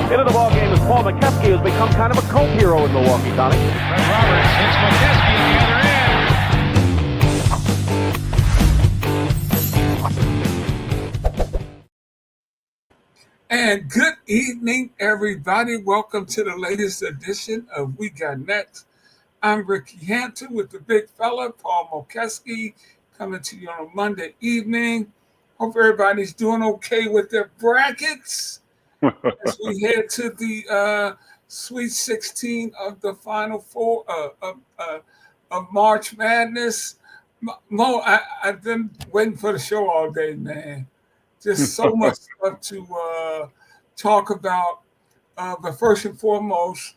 Into the ballgame is Paul McKeskey, who's become kind of a cult hero in Milwaukee, Tommy. Fred Roberts hits McKeskey at the other end. And good evening, everybody. Welcome to the latest edition of We Got Next. I'm Ricky Hampton with the big fella, Paul McKeskey, coming to you on a Monday evening. Hope everybody's doing okay with their brackets as we head to the Sweet 16 of the Final Four of March Madness. Mo, I've been waiting for the show all day, man. Just so much stuff to talk about. But first and foremost,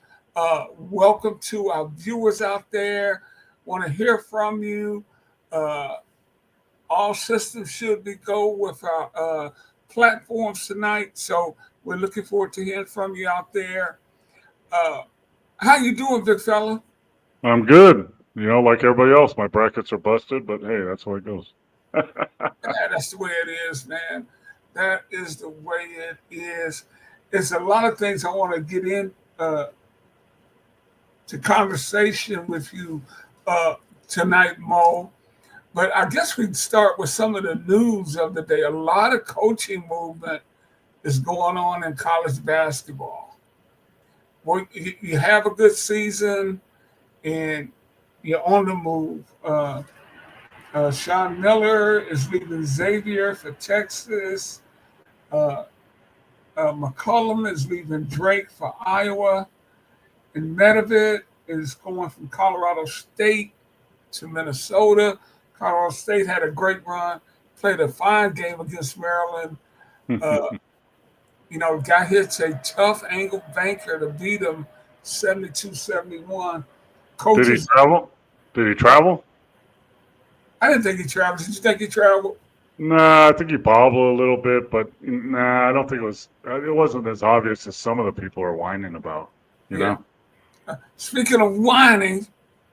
welcome to our viewers out there. Want to hear from you. All systems should be go with our platforms tonight. So we're looking forward to hearing from you out there. How you doing, big fella? I'm good. You know, like everybody else, my brackets are busted, but hey, that's the way it goes. Yeah, that's the way it is, man. That is the way it is. There's a lot of things I want to get in to conversation with you tonight, Mo. But I guess we'd start with some of the news of the day. A lot of coaching movement is going on in college basketball. Well, you have a good season and you're on the move. Sean Miller is leaving Xavier for Texas. McCollum is leaving Drake for Iowa. And Medvedev is going from Colorado State to Minnesota. Colorado State had a great run, played a fine game against Maryland. Got hit a tough angle banker to beat him 72-71. Did he travel? I didn't think he traveled. Did you think he traveled? Nah, I think he bobbled a little bit, but nah, I don't think it wasn't as obvious as some of the people are whining about, you know? Speaking of whining,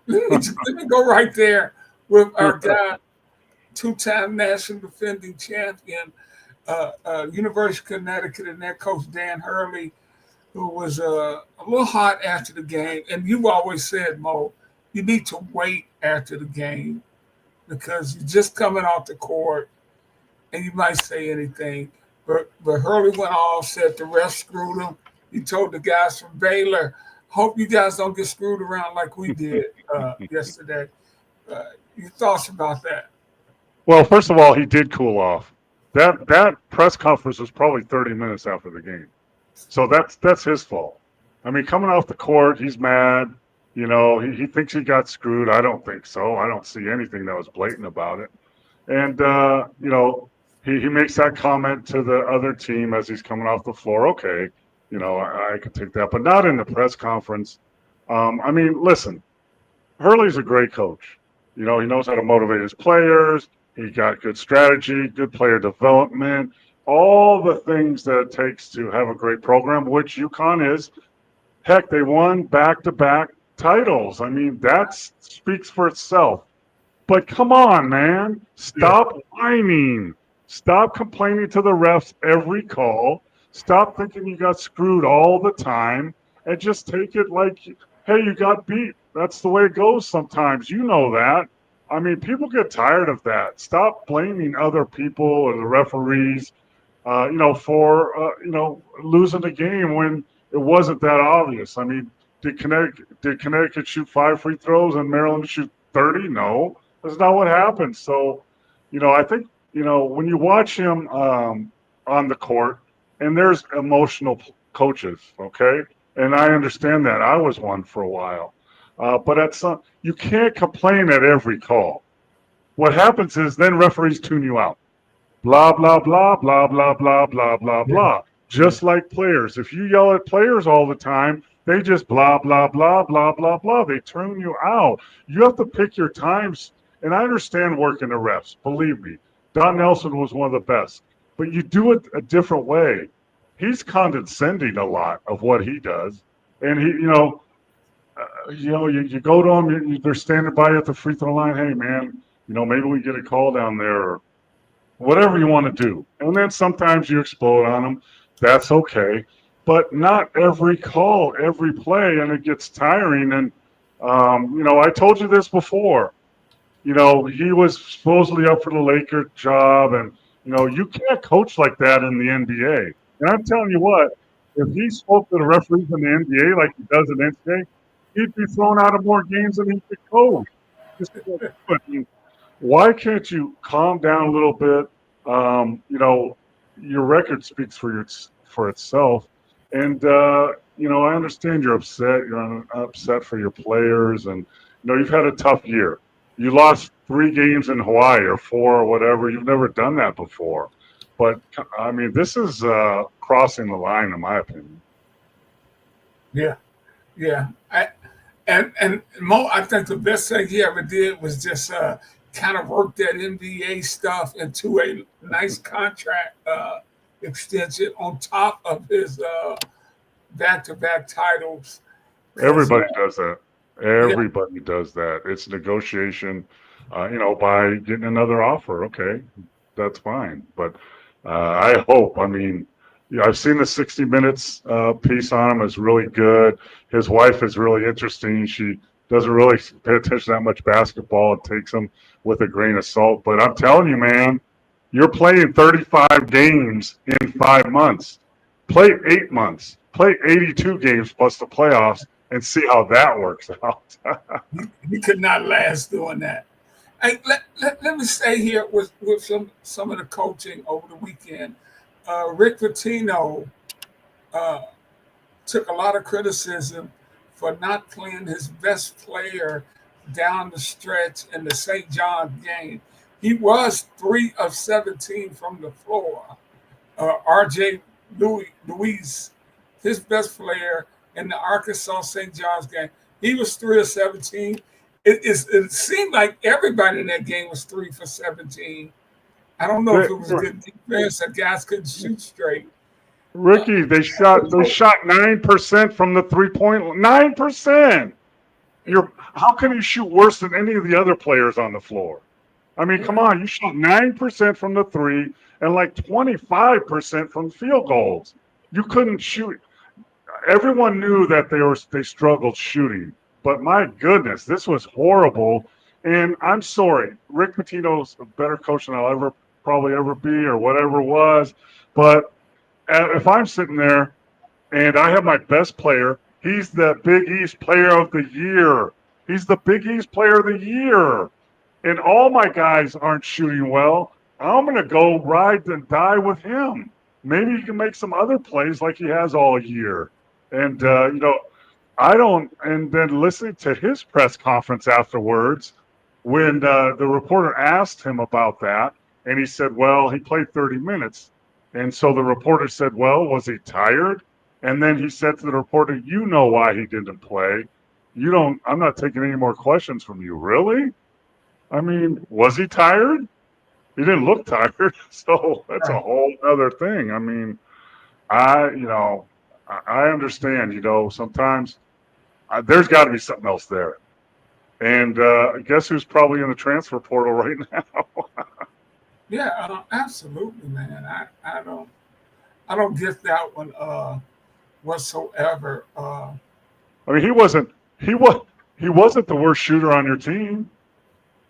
let me go right there with our guy, two-time national defending champion, University of Connecticut, and their coach, Dan Hurley, who was a little hot after the game. And you always said, Mo, you need to wait after the game because you're just coming off the court and you might say anything. But Hurley went off, said the refs screwed him. He told the guys from Baylor, hope you guys don't get screwed around like we did yesterday. Your thoughts about that? Well, first of all, he did cool off. That press conference was probably 30 minutes after the game. So that's his fault. I mean, coming off the court, he's mad. You know, he thinks he got screwed. I don't think so. I don't see anything that was blatant about it. And, he makes that comment to the other team as he's coming off the floor. Okay, I could take that, but not in the press conference. I mean, listen, Hurley's a great coach. He knows how to motivate his players. He got good strategy, good player development, all the things that it takes to have a great program, which UConn is. Heck, they won back-to-back titles. I mean, that speaks for itself. But come on, man. Stop whining. Stop complaining to the refs every call. Stop thinking you got screwed all the time. And just take it like, hey, you got beat. That's the way it goes sometimes. You know that. I mean, people get tired of that. Stop blaming other people or the referees, for losing the game when it wasn't that obvious. I mean, did Connecticut shoot 5 free throws and Maryland shoot 30? No, that's not what happened. So, I think when you watch him on the court, and there's emotional coaches, okay, and I understand that. I was one for a while. But you can't complain at every call. What happens is then referees tune you out. Blah, blah, blah, blah, blah, blah, blah, blah, blah. Just like players. If you yell at players all the time, they just blah, blah, blah, blah, blah, blah. They tune you out. You have to pick your times. And I understand working the refs. Believe me. Don Nelson was one of the best. But you do it a different way. He's condescending a lot of what he does. And you go to them, they're standing by you at the free throw line. Hey, man, maybe we get a call down there or whatever you want to do. And then sometimes you explode on them. That's okay. but not every call, every play, and it gets tiring. And I told you this before. He was supposedly up for the Lakers job, and you can't coach like that in the NBA. And I'm telling you what, if he spoke to the referees in the NBA like he does in NCAA, he'd be thrown out of more games than he could coach. Just can't do it. I mean, why can't you calm down a little bit? Your record speaks for itself, and I understand you're upset. You're upset for your players, and you've had a tough year. You lost 3 games in Hawaii or 4 or whatever. You've never done that before, but I mean, this is crossing the line, in my opinion. Yeah, yeah. And Mo, I think the best thing he ever did was just kind of work that NBA stuff into a nice contract extension on top of his back-to-back titles. Everybody does that. Yeah, Everybody does that. It's negotiation, by getting another offer. Okay, that's fine. But I hope. I mean, I've seen the 60 Minutes piece on him. It's really good. His wife is really interesting. She doesn't really pay attention to that much basketball. It takes him with a grain of salt. But I'm telling you, man, you're playing 35 games in 5 months. Play 8 months. Play 82 games plus the playoffs and see how that works out. he could not last doing that. Hey, let me stay here with some of the coaching over the weekend. Rick Pitino took a lot of criticism for not playing his best player down the stretch in the St. John's game. He was 3 of 17 from the floor. R.J. Louis, his best player in the Arkansas St. John's game, he was 3 of 17. It seemed like everybody in that game was 3 for 17. I don't know if it was good defense or guys couldn't shoot straight. Ricky, they shot 9% from the 3-point line. 9%. How can you shoot worse than any of the other players on the floor? I mean, come on, you shot 9% from the 3 and like 25% from field goals. You couldn't shoot. Everyone knew that they struggled shooting, but my goodness, this was horrible. And I'm sorry, Rick Pitino's a better coach than I'll probably ever be, or whatever it was. But if I'm sitting there and I have my best player, he's the Big East Player of the Year. He's the Big East Player of the Year, and all my guys aren't shooting well. I'm going to go ride and die with him. Maybe he can make some other plays like he has all year. And, I don't, and then listening to his press conference afterwards, when the reporter asked him about that, and he said, well, he played 30 minutes. And so the reporter said, well, was he tired? And then he said to the reporter, you know why he didn't play. I'm not taking any more questions from you. Really? I mean, was he tired? He didn't look tired. So that's a whole other thing. I mean, I understand, sometimes there's got to be something else there. And guess who's probably in the transfer portal right now? Yeah, absolutely, man. I don't get that one whatsoever. I mean, he wasn't the worst shooter on your team.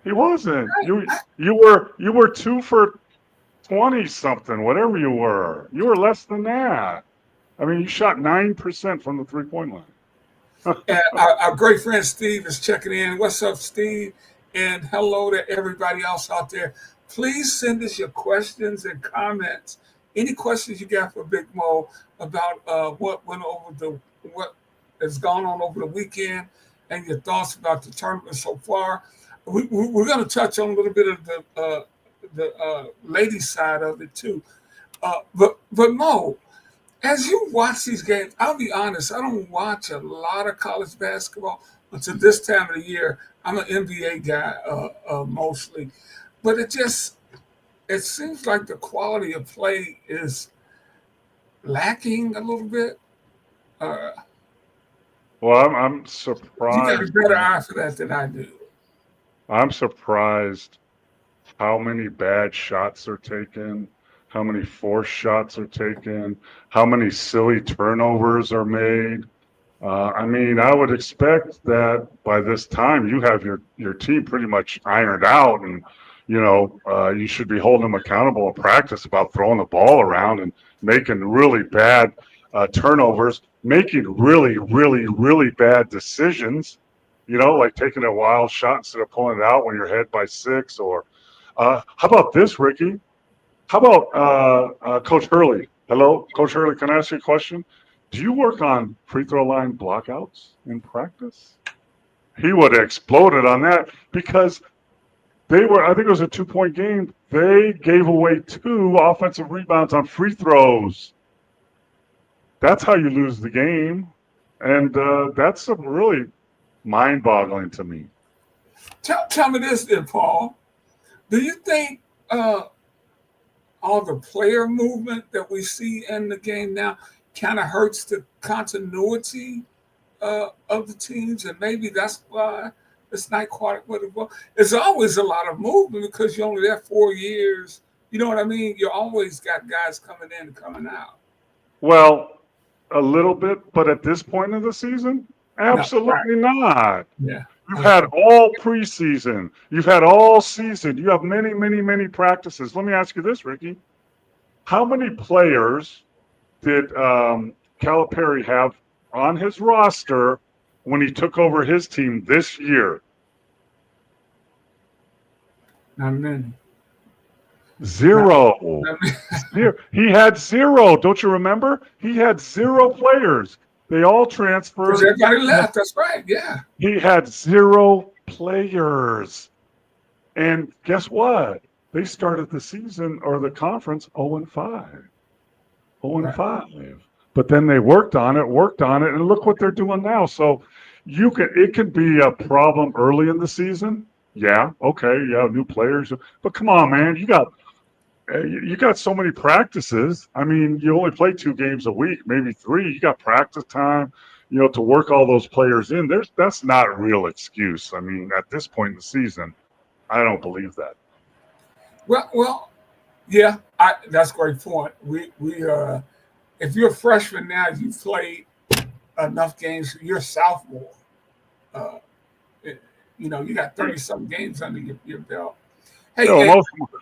He wasn't. You were 2 for 20 something, whatever you were. You were less than that. I mean, you shot 9% from the 3-point line. And our great friend Steve is checking in. What's up, Steve? And hello to everybody else out there. Please send us your questions and comments. Any questions you got for Big Mo about what has gone on over the weekend and your thoughts about the tournament so far. We're going to touch on a little bit of the ladies' side of it too. But Mo, as you watch these games, I'll be honest, I don't watch a lot of college basketball until this time of the year. I'm an NBA guy mostly. But it seems like the quality of play is lacking a little bit. Well, I'm surprised. You got a better eye for that than I do. I'm surprised how many bad shots are taken, how many forced shots are taken, how many silly turnovers are made. I mean, I would expect that by this time you have your team pretty much ironed out, and you should be holding them accountable in practice about throwing the ball around and making really bad turnovers, making really, really, really bad decisions. Like taking a wild shot instead of pulling it out when you're ahead by 6. Or how about this, Ricky? How about Coach Hurley? Hello, Coach Hurley. Can I ask you a question? Do you work on free throw line blockouts in practice? He would have exploded on that because I think it was a 2-point game. They gave away 2 offensive rebounds on free throws. That's how you lose the game. And that's really mind-boggling to me. Tell me this then, Paul. Do you think all the player movement that we see in the game now kind of hurts the continuity of the teams, and maybe that's why it's not quite what it was? There's always a lot of movement because you're only there 4 years. You know what I mean? You always got guys coming in and coming out. Well, a little bit, but at this point in the season, absolutely not. Yeah. You've had all preseason. You've had all season. You have many, many, many practices. Let me ask you this, Ricky. How many players did Calipari have on his roster when he took over his team this year? Not many. Zero. He had 0. Don't you remember? He had 0 players. They all transferred. Because everybody left. That's right. Yeah. He had 0 players. And guess what? They started the season or the conference 0-5. 0-5. But then they worked on it, and look what they're doing now. So it could be a problem early in the season. Yeah, okay, you have new players. But come on, man, you got so many practices. I mean, you only play 2 games a week, maybe 3. You got practice time, to work all those players in. That's not a real excuse. I mean, at this point in the season, I don't believe that. Well, yeah, that's a great point. We if you're a freshman now, you played enough games. You're a sophomore. You got 30-something games under your belt. Hey,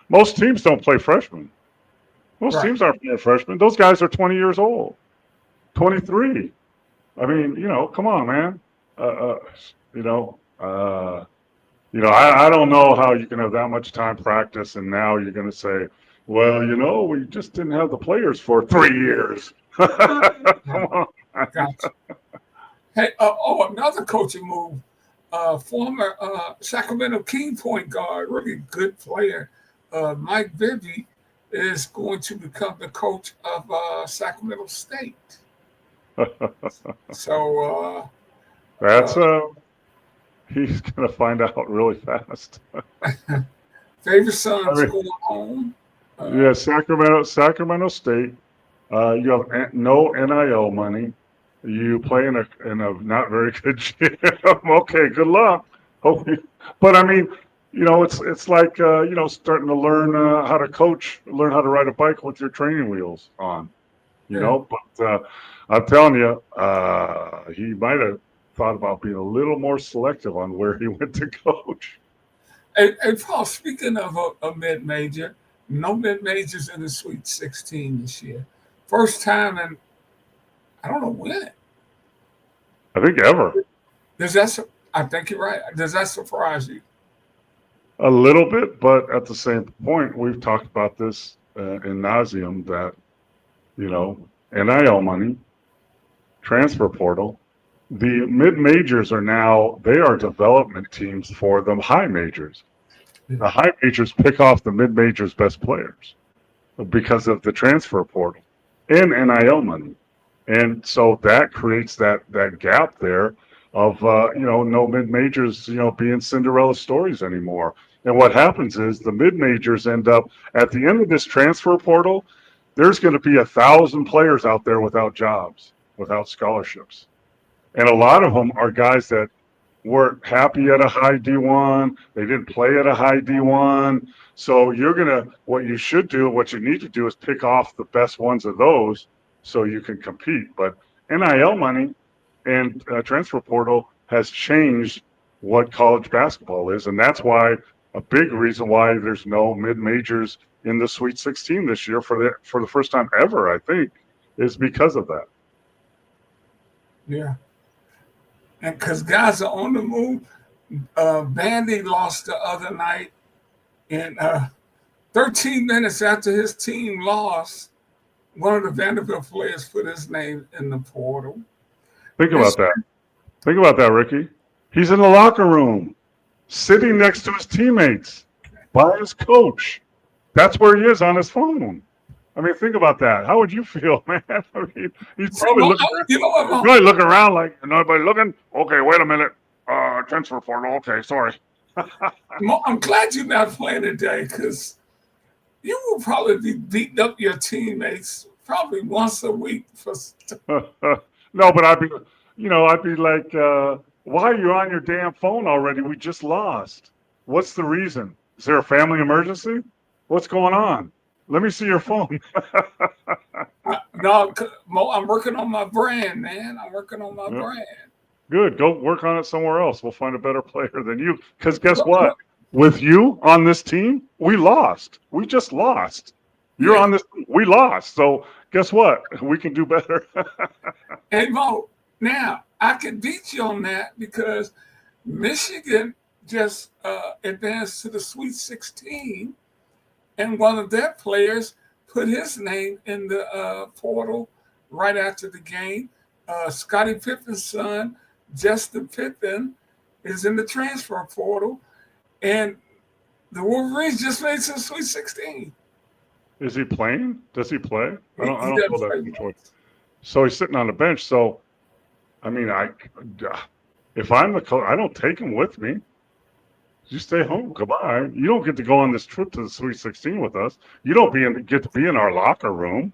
most teams don't play freshmen. Most Right. teams aren't playing freshmen. Those guys are 20 years old, 23. I mean, come on, man. I don't know how you can have that much time practice, and now you're going to say, well, we just didn't have the players for 3 years. Come on. Gotcha. Hey, another coaching move. Former Sacramento King point guard, really good player, Mike Bibby, is going to become the coach of Sacramento State. So he's going to find out really fast. favorite son's going home. Yeah, Sacramento State. You have no NIL money. You play in a not very good gym. Okay, good luck. But I mean, it's like starting to learn how to coach, learn how to ride a bike with your training wheels on. But I'm telling you, he might have thought about being a little more selective on where he went to coach. Hey, Paul, speaking of a mid-major, no mid-majors in the Sweet 16 this year. First time in, I don't know when. I think ever. I think you're right. Does that surprise you? A little bit, but at the same point, we've talked about this in nauseum that, NIL money, transfer portal, the mid-majors they are development teams for the high majors. The high majors pick off the mid-majors' best players because of the transfer portal and NIL money. And so that creates that gap there of, no mid-majors, being Cinderella stories anymore. And what happens is the mid-majors end up at the end of this transfer portal, there's going to be 1,000 players out there without jobs, without scholarships. And a lot of them are guys that weren't happy at a high D1. They didn't play at a high D1. So what you should do, what you need to do is pick off the best ones of those so you can compete. But NIL money and transfer portal has changed what college basketball is. And that's why a big reason why there's no mid-majors in the Sweet 16 this year for the first time ever, I think, is because of that. Yeah. And because guys are on the move, Vandy lost the other night, and 13 minutes after his team lost, one of the Vanderbilt players put his name in the portal. Think about that. Think about that, Ricky. He's in the locker room, sitting next to his teammates, by his coach. That's where he is on his phone. I mean, think about that. How would you feel, man? I mean, he's probably looking around like, nobody looking? Okay, wait a minute. Transfer portal. Okay, sorry. I'm glad you're not playing today because you will probably be beating up your teammates probably once a week. No, but I'd be like, why are you on your damn phone already? We just lost. What's the reason? Is there a family emergency? What's going on? Let me see your phone. No, Mo, I'm working on my brand, man. I'm working on my brand. Good. Go work on it somewhere else. We'll find a better player than you. Because guess what? With you on this team, we lost. We just lost. You're on this. We lost. So guess what? We can do better. Hey, Mo, now I can beat you on that because Michigan just advanced to the Sweet 16. And one of their players put his name in the portal right after the game. Scottie Pippen's son, Justin Pippen, is in the transfer portal. And the Wolverines just made some Sweet 16. Is he playing? Does he play? I don't know that. So he's sitting on the bench. So, I mean, if I'm the coach, I don't take him with me. You stay home. Goodbye. You don't get to go on this trip to the Sweet 16 with us. You don't get to be in our locker room.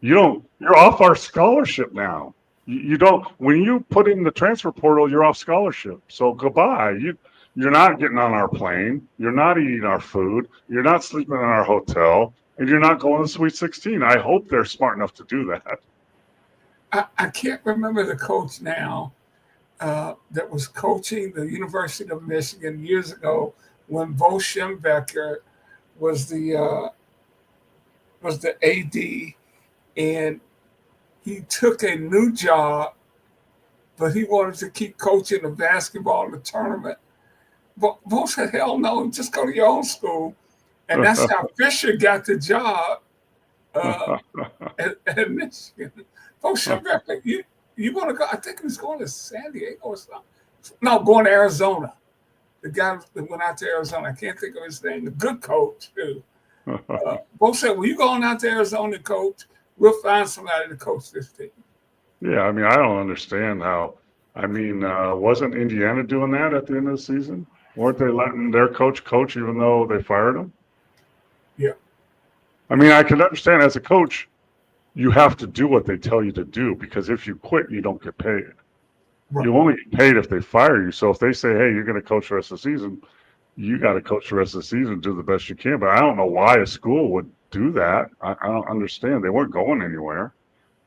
You're off our scholarship now. You don't. When you put in the transfer portal, you're off scholarship. So goodbye. You're not getting on our plane. You're not eating our food. You're not sleeping in our hotel, and you're not going to the Sweet 16. I hope they're smart enough to do that. I can't remember the coach now. That was coaching the University of Michigan years ago when Bo Schembecker was the AD, and he took a new job, but he wanted to keep coaching the basketball in the tournament. But Bo said, "Hell no, just go to your own school," and that's how Fisher got the job at Michigan. Bo Schembecker, you want to go? I think he was going to San Diego or something. No, going to Arizona. The guy that went out to Arizona, I can't think of his name, the good coach, too. Both said, well, you going out to Arizona, coach? We'll find somebody to coach this team. Yeah, I mean, I don't understand how. I mean, wasn't Indiana doing that at the end of the season? Weren't they letting their coach even though they fired him? Yeah. I mean, I can understand as a coach, you have to do what they tell you to do because if you quit, you don't get paid. Right. You only get paid if they fire you. So if they say, hey, you're going to coach the rest of the season, you got to coach the rest of the season, do the best you can. But I don't know why a school would do that. I don't understand. They weren't going anywhere.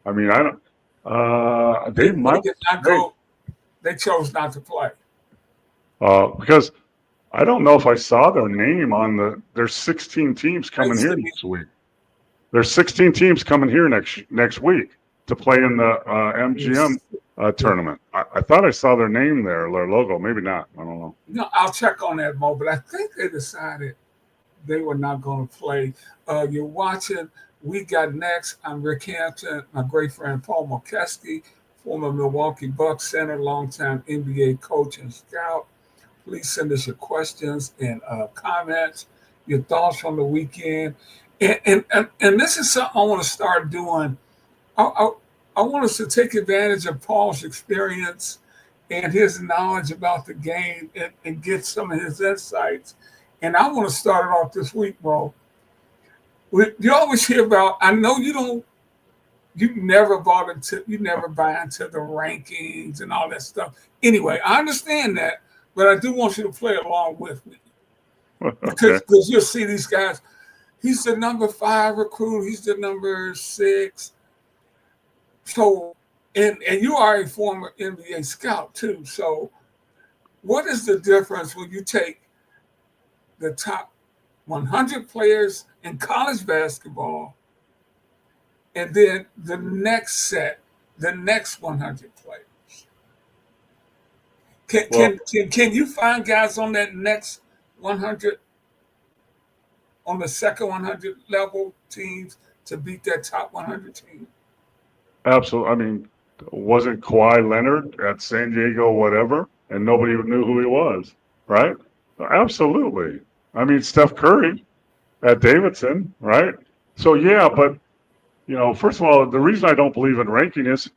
I mean, I don't. They might. Did not go. They chose not to play. Because I don't know if I saw their name on there's 16 teams coming here next week. There's 16 teams coming here next week to play in the MGM tournament. I thought I saw their name there, their logo. Maybe not. I don't know. No, I'll check on that, Mo. But I think they decided they were not going to play. You're watching We Got Next. I'm Rick Hampton, my great friend Paul Mokeski, former Milwaukee Bucks center, longtime NBA coach and scout. Please send us your questions and comments, your thoughts from the weekend. And this is something I want to start doing. I want us to take advantage of Paul's experience and his knowledge about the game and get some of his insights. And I want to start it off this week, bro. You always hear about, I know you don't you never buy into the rankings and all that stuff. Anyway, I understand that, but I do want you to play along with me Okay. because you'll see these guys. He's the number 5 recruit. He's the number 6. So, and you are a former NBA scout too. So, what is the difference when you take the top 100 players in college basketball and then the next set, the next 100 players? Can you find guys on that next 100, on the second 100 level teams to beat that top 100 team? Absolutely. I mean, wasn't Kawhi Leonard at San Diego, whatever, and nobody knew who he was, right? Absolutely. I mean, Steph Curry at Davidson, right? So, yeah, but, first of all, the reason I don't believe in ranking is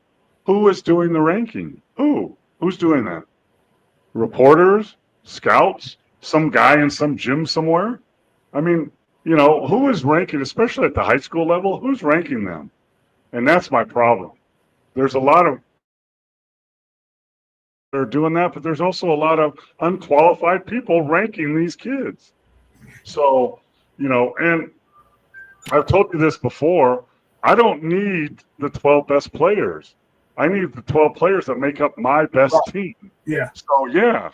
who is doing the ranking? Who's doing that? Reporters? Scouts? Some guy in some gym somewhere? I mean, who is ranking, especially at the high school level? Who's ranking them? And that's my problem. There's a lot of they're doing that, but there's also a lot of unqualified people ranking these kids. So, and I've told you this before, I don't need the 12 best players. I need the 12 players that make up my best team. Yeah. So, yeah.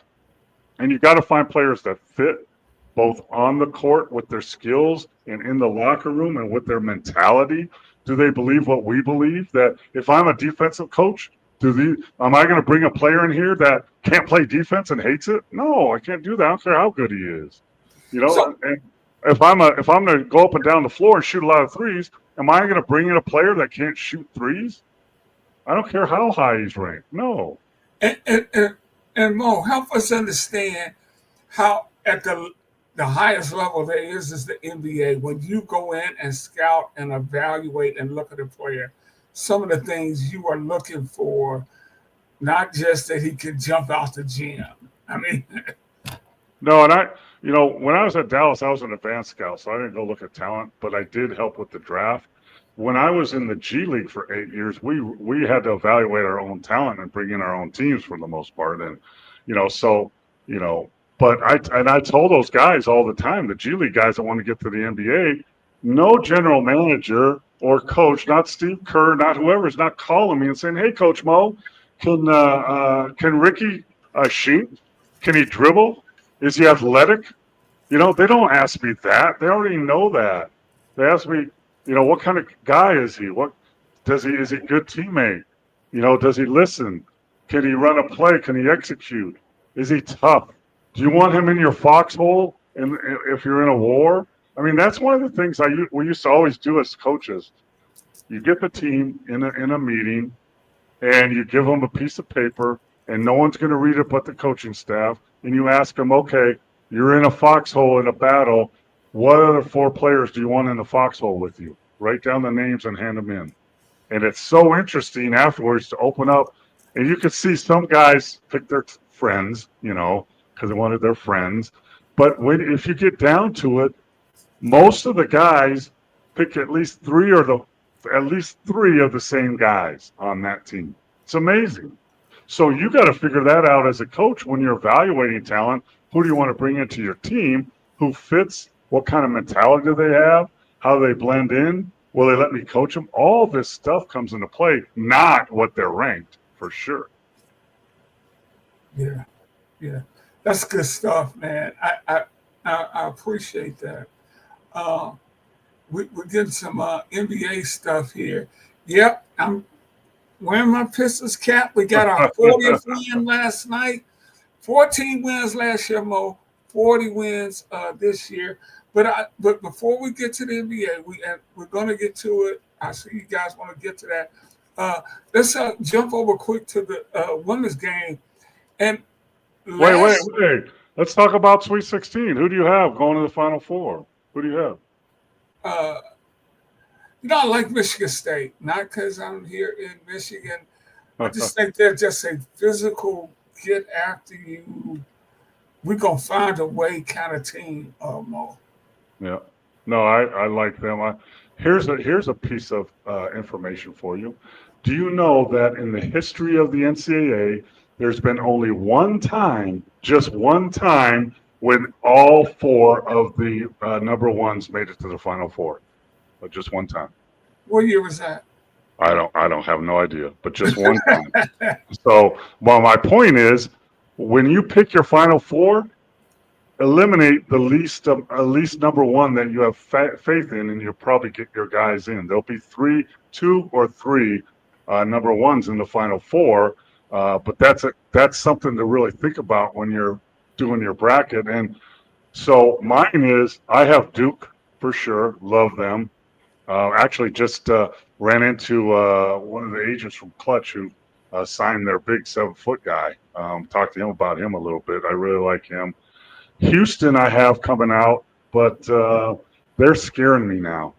And you got to find players that fit both on the court with their skills and in the locker room and with their mentality. Do they believe what we believe? That if I'm a defensive coach, am I going to bring a player in here that can't play defense and hates it? No, I can't do that. I don't care how good he is. And if I'm going to go up and down the floor and shoot a lot of threes, am I going to bring in a player that can't shoot threes? I don't care how high he's ranked. No. And Mo, help us understand how at the highest level there is the NBA. When you go in and scout and evaluate and look at a player, some of the things you are looking for, not just that he can jump out the gym. I mean, no, and when I was at Dallas, I was an advanced scout, so I didn't go look at talent, but I did help with the draft. When I was in the G League for 8 years, we had to evaluate our own talent and bring in our own teams for the most part, and but I told those guys all the time, the G League guys that want to get to the NBA, no general manager or coach, not Steve Kerr, not whoever, is not calling me and saying, "Hey, Coach Mo, can Ricky shoot? Can he dribble? Is he athletic?" They don't ask me that. They already know that. They ask me, what kind of guy is he? Is he a good teammate? Does he listen? Can he run a play? Can he execute? Is he tough? Do you want him in your foxhole? And if you're in a war, I mean, that's one of the things we used to always do as coaches. You get the team in a meeting, and you give them a piece of paper, and no one's going to read it but the coaching staff. And you ask them, okay, you're in a foxhole in a battle. What other 4 players do you want in the foxhole with you? Write down the names and hand them in. And it's so interesting afterwards to open up, and you could see some guys pick their friends, because they wanted their friends. But if you get down to it, most of the guys pick at least three of the same guys on that team. It's amazing. So you got to figure that out as a coach when you're evaluating talent. Who do you want to bring into your team? Who fits? What kind of mentality do they have? How do they blend in? Will they let me coach them? All this stuff comes into play, not what they're ranked, for sure. yeah, that's good stuff, man. I appreciate that. We're getting some NBA stuff here. Yep, I'm wearing my Pistons cap. We got our 40th win last night. 14 wins last year, Mo. 40 wins this year. But before we get to the NBA, we're going to get to it. I see you guys want to get to that. Let's jump over quick to the women's game. And wait. Let's talk about Sweet 16. Who do you have going to the Final Four? Who do you have? I like Michigan State, not because I'm here in Michigan. I just think they're just a physical, get after you, we're going to find a way kind of team, Mo. Yeah. No, I like them. Here's a piece of information for you. Do you know that in the history of the NCAA, there's been only one time, just one time, when all four of the number ones made it to the Final Four? But just one time. What year was that? I don't have no idea, but just one time. So, well, my point is, when you pick your Final Four, eliminate the least number one that you have faith in, and you'll probably get your guys in. There'll be two or three number ones in the Final Four, but that's something to really think about when you're doing your bracket. And so mine is, I have Duke for sure, love them. Actually, just ran into one of the agents from Clutch who signed their big 7-foot guy. Talked to him about him a little bit. I really like him. Houston, I have coming out, but they're scaring me now.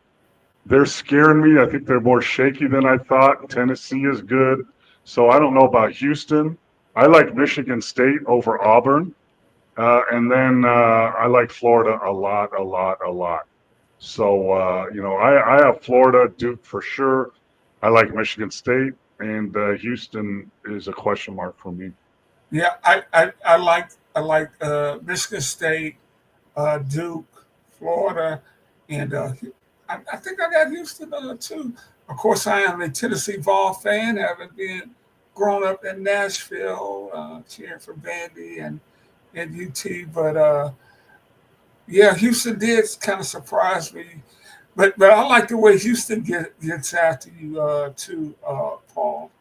They're scaring me. I think they're more shaky than I thought. Tennessee is good. So I don't know about Houston. I like Michigan State over Auburn. And then I like Florida a lot. So, I have Florida, Duke for sure. I like Michigan State, and Houston is a question mark for me. Yeah, I like Michigan State, Duke, Florida, and I think I got Houston too. Of course, I am a Tennessee Vol fan, having been grown up in Nashville, cheering for Vandy and UT. But yeah, Houston did kind of surprise me. But I like the way Houston gets after you too, Paul.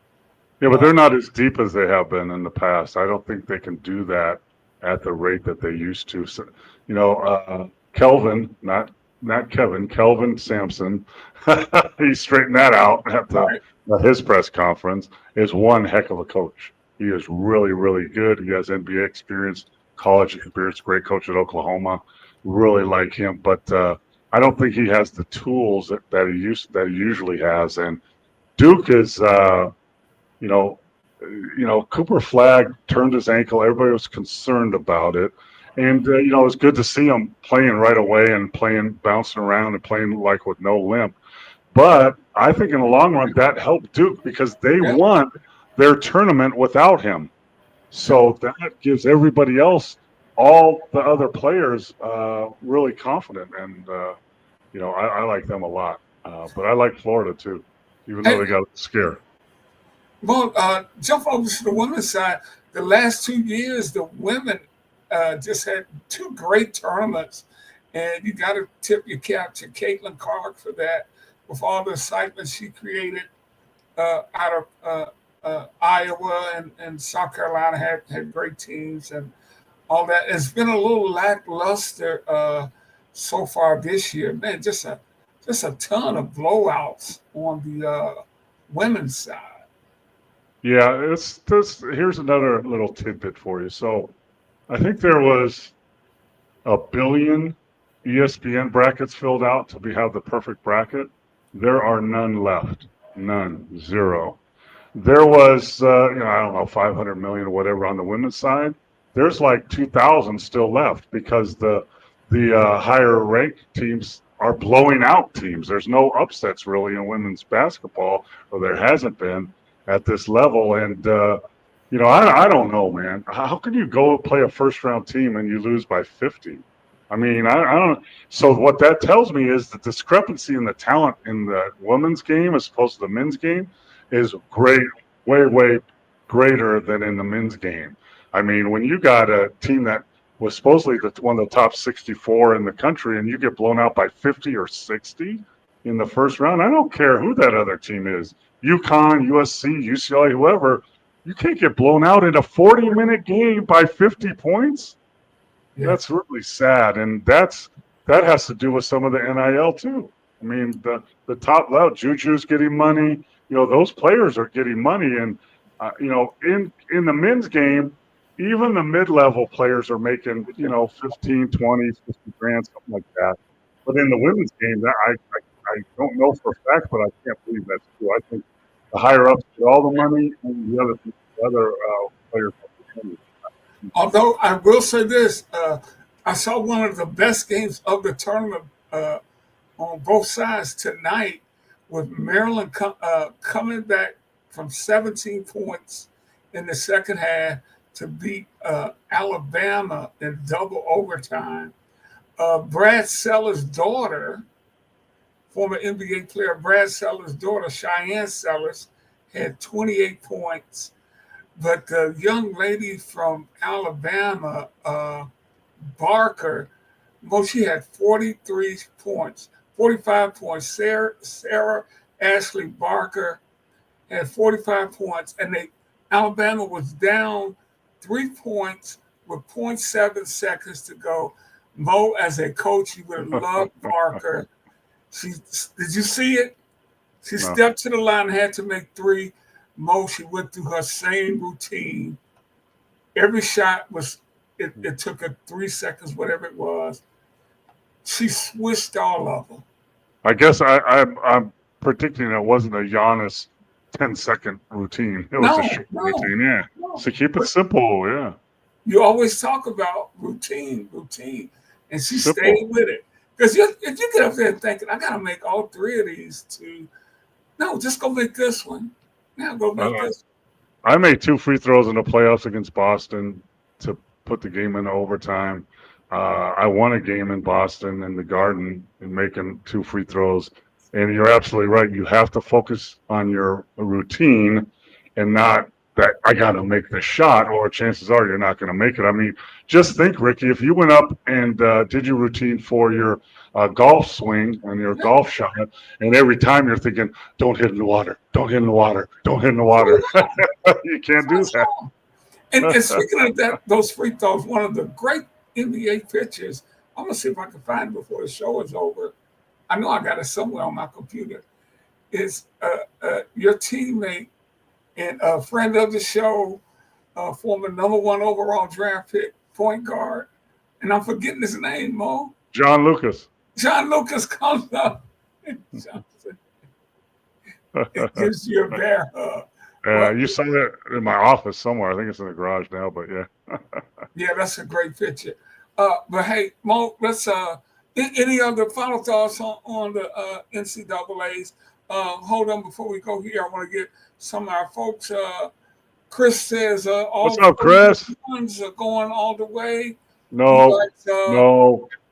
Yeah, but they're not as deep as they have been in the past. I don't think they can do that at the rate that they used to. So, Kelvin, not Kevin, Kelvin Sampson, he straightened that out at his press conference, is one heck of a coach. He is really, really good. He has NBA experience, college experience, great coach at Oklahoma. Really like him, but I don't think he has the tools that he usually has. And Duke is, Cooper Flagg turned his ankle. Everybody was concerned about it. And, it was good to see him playing right away and bouncing around and playing like with no limp. But I think in the long run, that helped Duke because they won their tournament without him. So that gives everybody else, all the other players, really confident. And, I like them a lot. But I like Florida too, even though they got scared. Well, jump over to the women's side. The last 2 years, the women just had two great tournaments, and you got to tip your cap to Caitlin Clark for that, with all the excitement she created out of Iowa and South Carolina had great teams and all that. It's been a little lackluster so far this year. Man, just a ton of blowouts on the women's side. Yeah, here's another little tidbit for you. So I think there was 1 billion ESPN brackets filled out to have the perfect bracket. There are none left. None. Zero. There was, I don't know, 500 million or whatever on the women's side. There's like 2,000 still left because the higher ranked teams are blowing out teams. There's no upsets really in women's basketball, or there hasn't been at this level. And, I don't know, man. How can you go play a first round team and you lose by 50? I mean, I don't. So what that tells me is the discrepancy in the talent in the women's game as opposed to the men's game is great, way greater than in the men's game. I mean, when you got a team that was supposedly one of the top 64 in the country and you get blown out by 50 or 60 in the first round, I don't care who that other team is. UConn, USC, UCLA, whoever, you can't get blown out in a 40-minute game by 50 points. Yeah. That's really sad, and that has to do with some of the NIL too. I mean, the top level, Juju's getting money. Those players are getting money, and in the men's game, even the mid-level players are making 15, 20, 50 grand, something like that. But in the women's game, that I don't know for a fact, but I can't believe that's true. I think the higher ups get all the money, and the other players get the money. Although I will say this, I saw one of the best games of the tournament on on both sides tonight, with Maryland coming back from 17 points in the second half to beat Alabama in double overtime. Brad Seller's daughter, former NBA player Brad Seller's daughter, Cheyenne Sellers, had 28 points. But the young lady from Alabama, Barker, she had 43 points, 45 points. Sarah Ashley Barker had 45 points, and Alabama was down 3 points with 0.7 seconds to go. Mo, as a coach, you would have loved Barker. Did you see it? She stepped to the line and had to make three. Mo, she went through her same routine. Every shot it took her 3 seconds, whatever it was. She swished all of them. I guess I'm predicting it wasn't a Giannis 10-second routine. It was a short routine, yeah. No. So keep it simple, yeah. You always talk about routine, and she Simple. stayed with it. Because if you get up there thinking, I got to make all three of these no, just go make this one. Now go make this one. I made 2 free throws in the playoffs against Boston to put the game into overtime. I won a game in Boston in the Garden in making 2 free throws. And you're absolutely right. You have to focus on your routine and not that I got to make the shot, or chances are you're not going to make it. I mean, just think, Ricky, if you went up and did your routine for your golf swing and your golf shot, and every time you're thinking, don't hit in the water, don't hit in the water, don't hit in the water. You can't do that. And speaking of those free throws, one of the great NBA pictures, I'm going to see if I can find it before the show is over. I know I got it somewhere on my computer. Is your teammate and a friend of the show, former #1 overall draft pick, point guard, and I'm forgetting his name, Mo. John Lucas. John Lucas comes up. It gives you a bear hug. You saw that in my office somewhere. I think it's in the garage now, but yeah. Yeah, that's a great picture. But hey, Mo, let's any other final thoughts on the NCAAs? Hold on before we go here. I want to get some of our folks. Chris says all What's up, Chris? Ones are going all the way. No.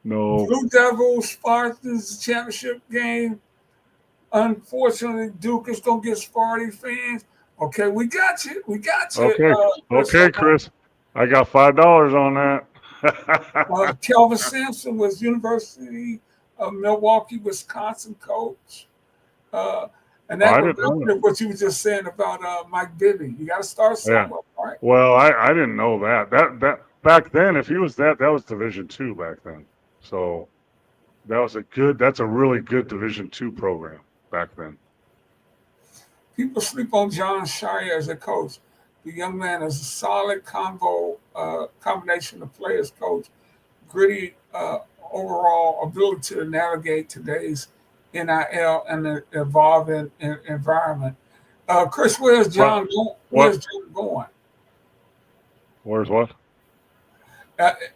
Blue Devils, Spartans championship game. Unfortunately, Duke is gonna get Sparty fans. Okay, we got you. Okay, okay, Chris. I got $5 on that. Kelvin Sampson was University of Milwaukee, Wisconsin coach. And that was what you were just saying about Mike Bibby. You got to start somewhere, right? Well, I didn't know that. That back then, if he was that was Division II back then. So that's a really good Division II program back then. People sleep on John Shire as a coach. The young man is a solid combination of players, coach, gritty overall ability to navigate today's NIL and the evolving environment. Chris, where's John going? Where's John going? Where's what?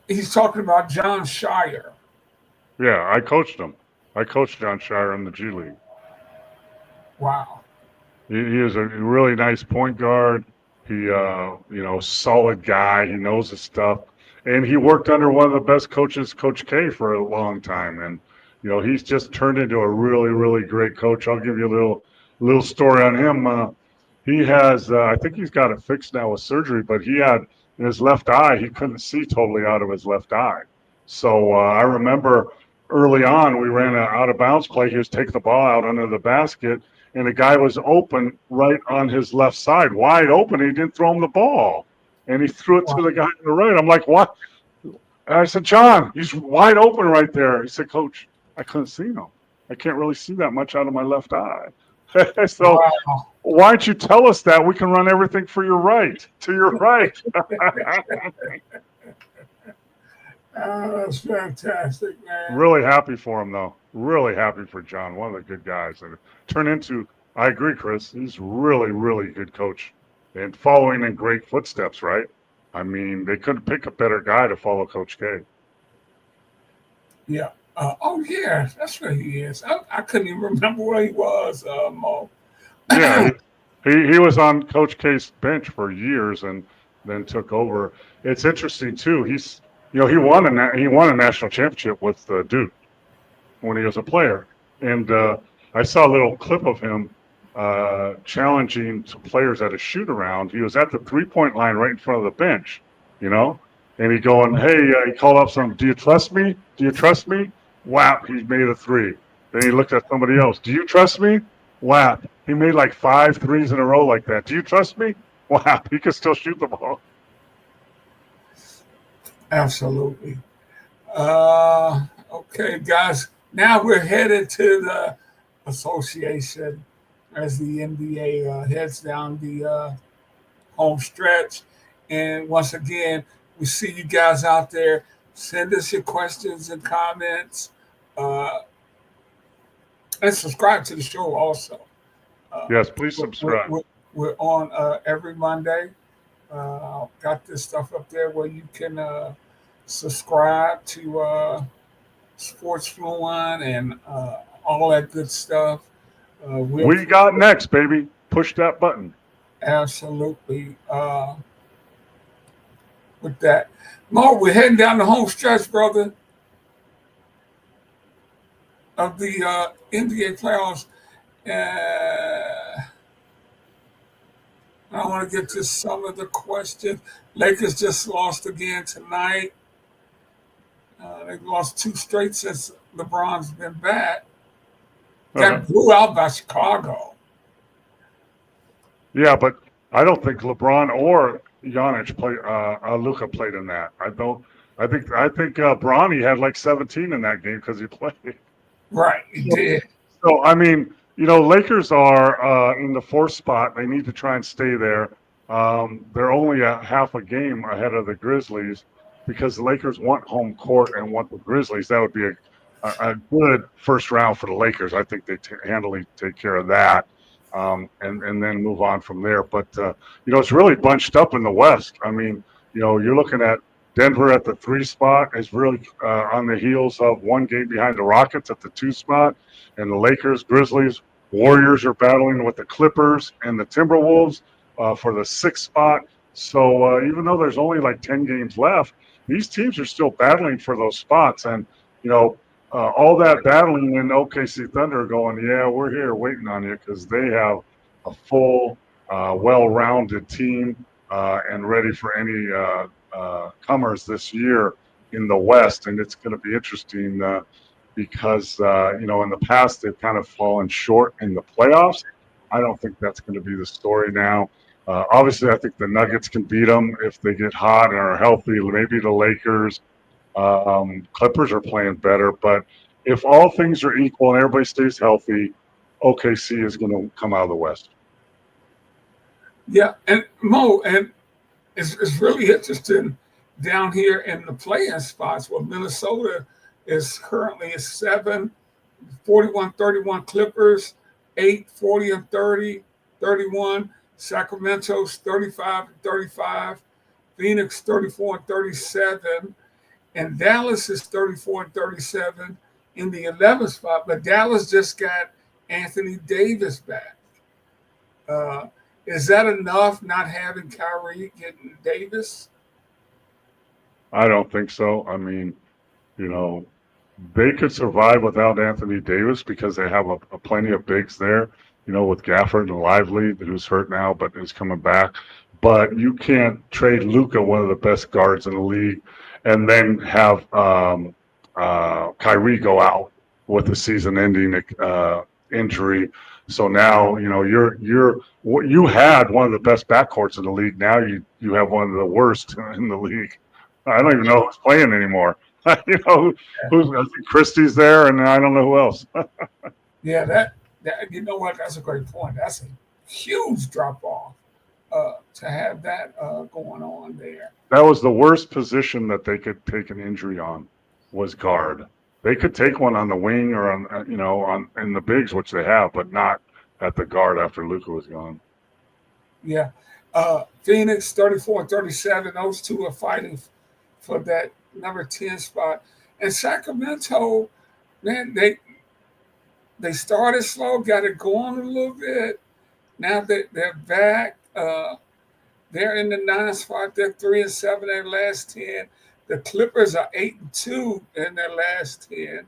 He's talking about John Shire. Yeah, I coached him. I coached John Shire in the G League. Wow. He is a really nice point guard. He, solid guy. He knows his stuff. And he worked under one of the best coaches, Coach K, for a long time. And, he's just turned into a really, really great coach. I'll give you a little story on him. He has, I think he's got it fixed now with surgery, but he had in his left eye, he couldn't see totally out of his left eye. So I remember early on, we ran an out-of-bounds play. He was taking the ball out under the basket, and the guy was open right on his left side, wide open. He didn't throw him the ball, and he threw it to the guy on the right. I'm like, what? And I said, John, he's wide open right there. He said, Coach, I couldn't see him. I can't really see that much out of my left eye. So why don't you tell us that? We can run everything to your right. Oh, that's fantastic, man. Really happy for him, though. Really happy for John. One of the good guys. And turned into, I agree, Chris, he's really, really good coach. And following in great footsteps, right? I mean, they couldn't pick a better guy to follow Coach K. Yeah. Oh yeah, that's where he is. I couldn't even remember where he was, Mo. Yeah, he was on Coach K's bench for years and then took over. It's interesting too. He won a national championship with Duke when he was a player, and I saw a little clip of him challenging some players at a shoot around. He was at the 3-point line right in front of the bench, you know, and he going, "Hey," he called up some, "Do you trust me? Do you trust me?" Whap! He made a three. Then he looked at somebody else. "Do you trust me?" Whap! He made like 5 threes in a row like that. "Do you trust me?" Whap! He could still shoot the ball. Absolutely. Okay, guys. Now we're headed to the association as the NBA heads down the home stretch. And once again, we see you guys out there. Send us your questions and comments, uh, and subscribe to the show also. Uh, Yes, please we're, we're, subscribe. we're we're on every Monday. Got this stuff up there where you can subscribe to Sports Fluent and all that good stuff. We'll We got next, baby. Push that button. absolutely with that. Mo, we're heading down the home stretch, brother, of the NBA playoffs. I want to get to some of the questions. Lakers just lost again tonight. They've lost 2 straight since LeBron's been back. Got blew out by Chicago. Yeah, but I don't think LeBron or Giannis Luka played in that. I don't. I think Bronny had like 17 in that game because he played. Right, he did. So I mean, Lakers are in the 4th spot. They need to try and stay there. They're only a half a game ahead of the Grizzlies because the Lakers want home court and want the Grizzlies. That would be a good first round for the Lakers. I think they handily take care of that. And then move on from there. But it's really bunched up in the West. I mean, you're looking at Denver at the 3 spot is really on the heels of 1 game behind the Rockets at the 2 spot, and the Lakers, Grizzlies, Warriors are battling with the Clippers and the Timberwolves for the 6th spot. So even though there's only like 10 games left, these teams are still battling for those spots. And all that battling in OKC Thunder are going, yeah, we're here waiting on you because they have a full, well-rounded team and ready for any comers this year in the West. And it's going to be interesting because, in the past, they've kind of fallen short in the playoffs. I don't think that's going to be the story now. Obviously, I think the Nuggets can beat them if they get hot and are healthy. Maybe the Lakers. Clippers are playing better, but if all things are equal and everybody stays healthy, OKC is going to come out of the West. Yeah, and Mo, and it's really interesting down here in the playing spots where Minnesota is currently at 7, 41-31 Clippers, 8, 40 and 30, 31. Sacramento's 35-35, Phoenix 34 and 37, and Dallas is 34 and 37 in the 11th spot. But Dallas just got Anthony Davis back. Is that enough? Not having Kyrie getting Davis? I don't think so. I mean, they could survive without Anthony Davis because they have a plenty of bigs there, with Gafford and Lively, who's hurt now but is coming back. But you can't trade Luka, one of the best guards in the league, and then have Kyrie go out with a season-ending injury. So now you had one of the best backcourts in the league. Now you have one of the worst in the league. I don't even know who's playing anymore. I think Christie's there, and I don't know who else. Yeah, that you know what? That's a great point. That's a huge drop off to have that going on there. That was the worst position that they could take an injury on, was guard. They could take one on the wing or on in the bigs, which they have, but not at the guard after Luka was gone. Yeah, Phoenix 34 and 37. Those two are fighting for that number 10 spot, and Sacramento Man, they started slow, got it going a little bit. Now they're back. They're in the 9 spot. They're 3-7 in their last 10. The Clippers are 8-2 in their last 10,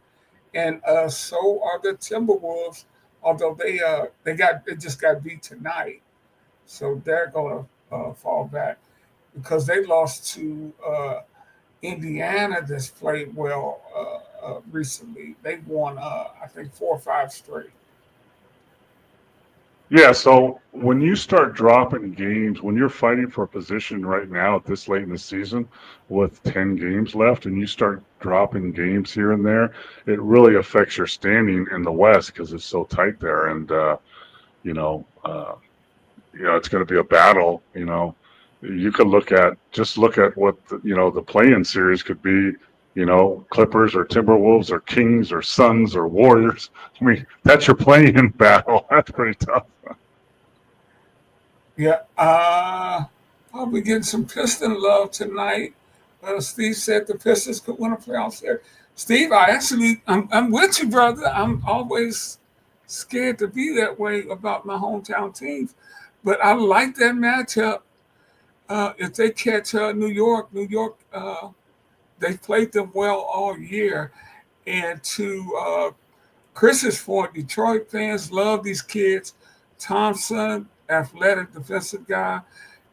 and so are the Timberwolves. Although they just got beat tonight, so they're gonna fall back because they lost to Indiana. That's played well recently. They won I think 4 or 5 straight. Yeah, so when you start dropping games, when you're fighting for a position right now at this late in the season with 10 games left, and you start dropping games here and there, it really affects your standing in the West because it's so tight there. And you know, it's going to be a battle. You could look at what the play-in series could be. Clippers or Timberwolves or Kings or Suns or Warriors. I mean, that's your play-in battle. That's pretty tough. Yeah, probably getting some Piston love tonight. Steve said the Pistons could win a playoff series. Steve, I'm with you, brother. I'm always scared to be that way about my hometown teams, but I like that matchup. If they catch New York, they played them well all year. And to Chris's point, Detroit fans love these kids. Thompson, athletic defensive guy,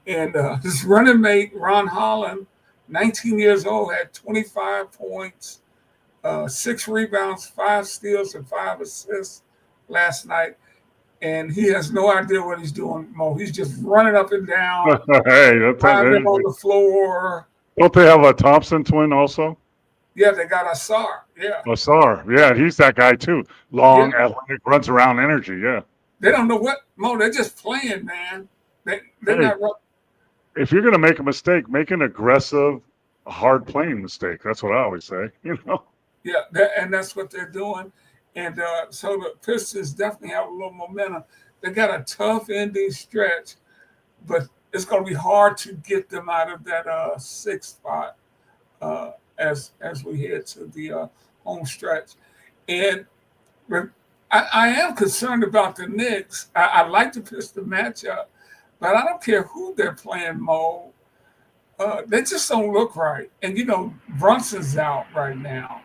and his running mate, Ron Holland, 19 years old, had 25 points, 6 rebounds, 5 steals, and 5 assists last night. And he has no idea what he's doing, Mo. He's just running up and down, Hey, driving on the floor. Don't they have a Thompson twin also? Yeah, they got Asar. Yeah. Asar. Yeah, he's that guy too. Long, athletic, runs around energy. Yeah. They don't know what, Mo. They're just playing, man. They're not. If you're going to make a mistake, make an aggressive, hard playing mistake. That's what I always say. Yeah, and that's what they're doing. And so the Pistons definitely have a little momentum. They got a tough ending stretch, but it's going to be hard to get them out of that 6th spot as we head to the home stretch. And I am concerned about the Knicks. I like the Pistons matchup, but I don't care who they're playing, Mo. They just don't look right. And, Brunson's out right now.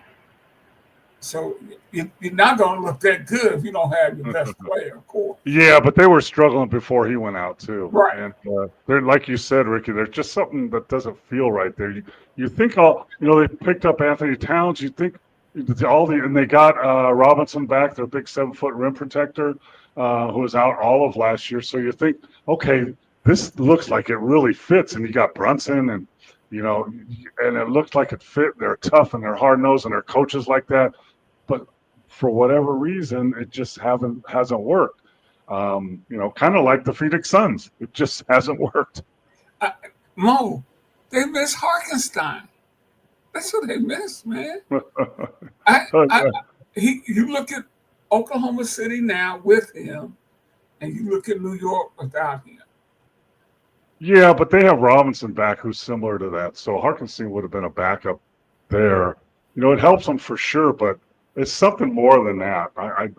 So you're not going to look that good if you don't have your best player, of course. Yeah, but they were struggling before he went out too. Right. And they're, like you said, Ricky, there's just something that doesn't feel right there. You think they picked up Anthony Towns. You think and they got Robinson back, their big 7-foot rim protector, who was out all of last year. So you think, okay, this looks like it really fits. And you got Brunson and it looks like it fit. They're tough and they're hard nosed and they're coaches like that. But for whatever reason, it just hasn't worked. Kind of like the Phoenix Suns. It just hasn't worked. Mo, they miss Harkenstein. That's what they miss, man. You look at Oklahoma City now with him, and you look at New York without him. Yeah, but they have Robinson back, who's similar to that. So Harkenstein would have been a backup there. It helps them for sure, but it's something more than that.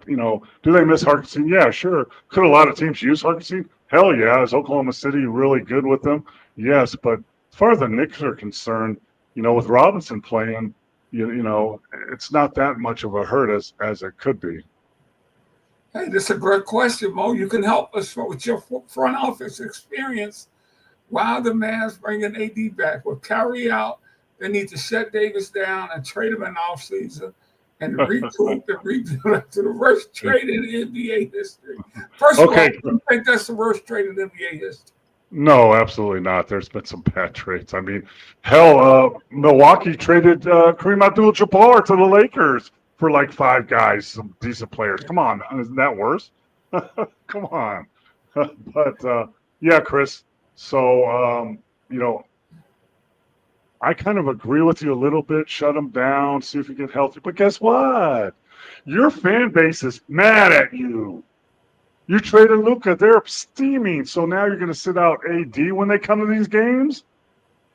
Do they miss Harkenstein? Yeah, sure. Could a lot of teams use Harkenstein? Hell yeah. Is Oklahoma City really good with them? Yes, but as far as the Knicks are concerned, with Robinson playing, it's not that much of a hurt as it could be. Hey, this is a great question, Mo. You can help us with your front office experience. Why are the Mavs bringing AD back? With Kyrie out, they need to shut Davis down and trade him in offseason and retool and rebuild after the worst trade in NBA history. First of all, do you think that's the worst trade in NBA history? No, absolutely not. There's been some bad trades. I mean, hell, Milwaukee traded Kareem Abdul-Jabbar to the Lakers for like 5 guys, some decent players. Come on, isn't that worse? Come on. But yeah, Chris. So I kind of agree with you a little bit. Shut them down, see if you get healthy. But guess what? Your fan base is mad at you. You traded Luka. They're steaming. So now you're going to sit out AD when they come to these games?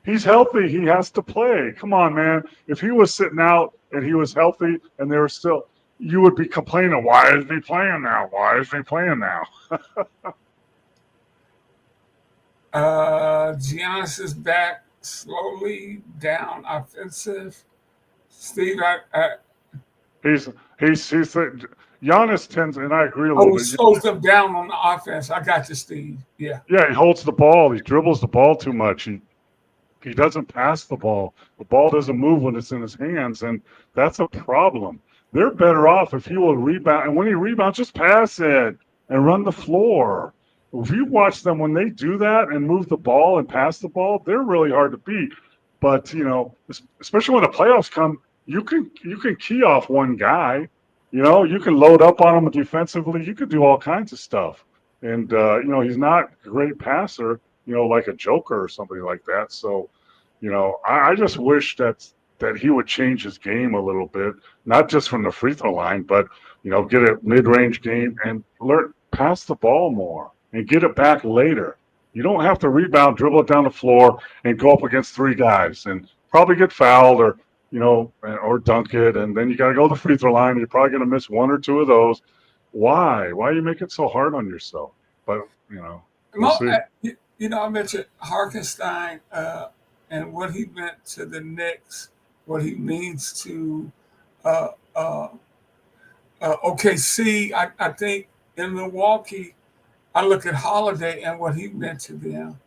He's healthy. He has to play. Come on, man. If he was sitting out and he was healthy and they were still you would be complaining, why is he playing now? Why is he playing now? Giannis is back slowly down offensive. Steve, He's Giannis tends, and I agree a little oh, he bit. slows them down on the offense. I got you, Steve. Yeah. Yeah, he holds the ball. He dribbles the ball too much. He doesn't pass the ball. The ball doesn't move when it's in his hands, and that's a problem. They're better off if he will rebound, and when he rebounds, just pass it and run the floor. If you watch them when they do that and move the ball and pass the ball, they're really hard to beat. But especially when the playoffs come, you can key off one guy. You can load up on him defensively. You could do all kinds of stuff. And he's not a great passer, like a Joker or somebody like that. So, I just wish that he would change his game a little bit, not just from the free throw line, but get a mid-range game and pass the ball more and get it back later. You don't have to rebound, dribble it down the floor, and go up against three guys and probably get fouled or dunk it, and then you got to go to the free throw line. You're probably going to miss one or two of those. Why? Why you make it so hard on yourself? But we'll see. I mentioned Harkenstein and what he meant to the Knicks, what he means to OKC. I think in Milwaukee, I look at Holiday and what he meant to them.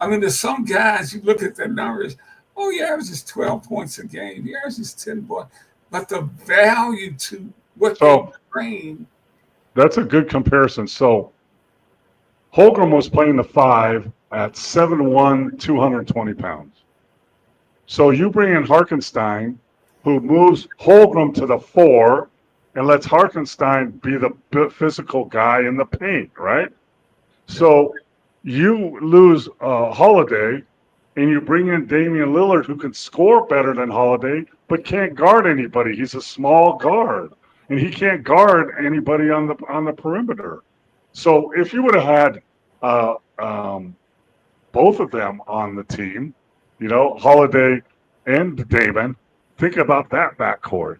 I mean, there's some guys, you look at their numbers, he averages 12 points a game. He averages 10 points. But the value to what they bring. That's a good comparison. So Holmgren was playing the 5 at 7'1", 220 pounds. So you bring in Harkenstein, who moves Holmgren to the 4 and lets Harkenstein be the physical guy in the paint, right? So you lose Holiday, and you bring in Damian Lillard, who can score better than Holiday, but can't guard anybody. He's a small guard, and he can't guard anybody on the perimeter. So if you would have had both of them on the team, Holiday and Damon, think about that backcourt.